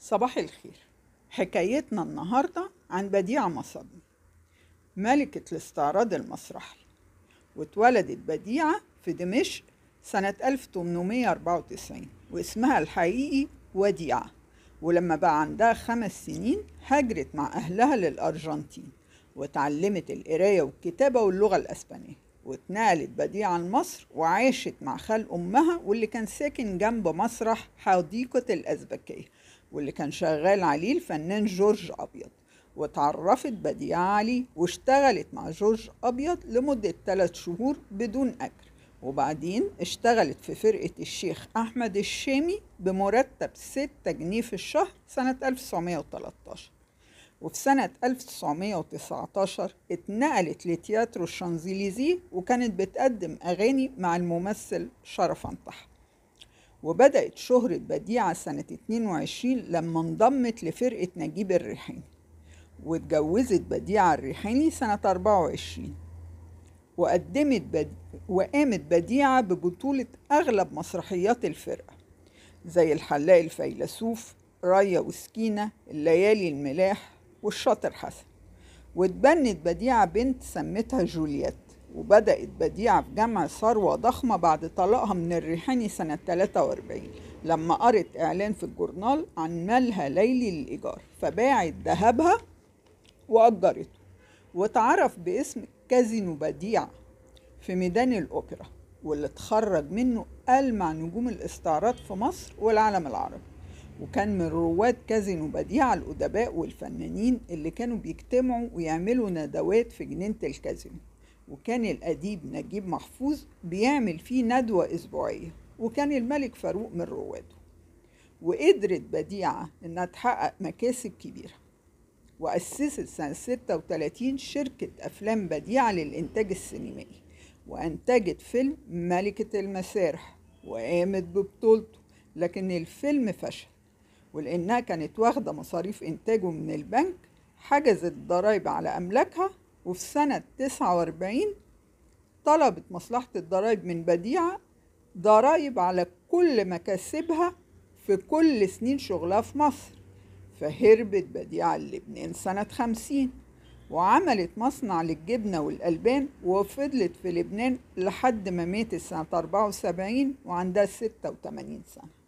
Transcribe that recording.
صباح الخير. حكايتنا النهاردة عن بديعة مصدي، ملكة الاستعراض المسرحي. واتولدت بديعة في دمشق سنة 1894، واسمها الحقيقي وديعة. ولما بقى عندها 5 سنين هاجرت مع أهلها للأرجنتين، وتعلمت القراية والكتابة واللغة الأسبانية، واتنقلت بديعة لمصر وعاشت مع خال أمها، واللي كان ساكن جنب مسرح حديقة الأزبكية، واللي كان شغال عليه الفنان جورج أبيض. واتعرفت بديعة عليه واشتغلت مع جورج أبيض لمدة 3 شهور بدون أجر، وبعدين اشتغلت في فرقة الشيخ أحمد الشامي بمرتب 6 جنيه في الشهر سنة 1913. وفي سنة 1919 اتنقلت لتياترو الشانزليزيه، وكانت بتقدم أغاني مع الممثل شرف انطح. وبدأت شهرة بديعة سنة 22 لما انضمت لفرقة نجيب الريحاني، واتجوزت بديعة الريحاني سنة 24. وقامت بديعة ببطولة أغلب مسرحيات الفرقة زي الحلاق الفيلسوف، رايا وسكينة، الليالي الملاح، والشاطر حسن. واتبنت بديعة بنت سمتها جولييت. وبدأت بديعة في جمع ثروة ضخمة بعد طلاقها من الريحاني سنة 43، لما قرت إعلان في الجورنال عن مالها ليلي للإيجار، فباعت ذهبها وأجرته، واتعرف باسم كازينو بديعة في ميدان الأوبرا، واللي اتخرج منه ألمع نجوم الاستعراض في مصر والعالم العربي. وكان من رواد كازينو بديعة الأدباء والفنانين اللي كانوا بيجتمعوا ويعملوا ندوات في جنينة الكازينو، وكان الأديب نجيب محفوظ بيعمل فيه ندوة أسبوعية، وكان الملك فاروق من رواده. وقدرت بديعة إنها تحقق مكاسب كبيرة، وأسست سنة 36 شركة أفلام بديعة للإنتاج السينمائي، وأنتجت فيلم ملكة المسارح وقامت ببطولته، لكن الفيلم فشل، ولأنها كانت واخدة مصاريف إنتاجه من البنك حجزت ضرائب على أملاكها. وفي سنة 49 طلبت مصلحة الضرائب من بديعة ضرائب على كل مكاسبها في كل سنين شغلها في مصر، فهربت بديعة للبنان سنة 50، وعملت مصنع للجبنة والألبان، وفضلت في لبنان لحد ما ماتت سنة 74 وعندها 86 سنة.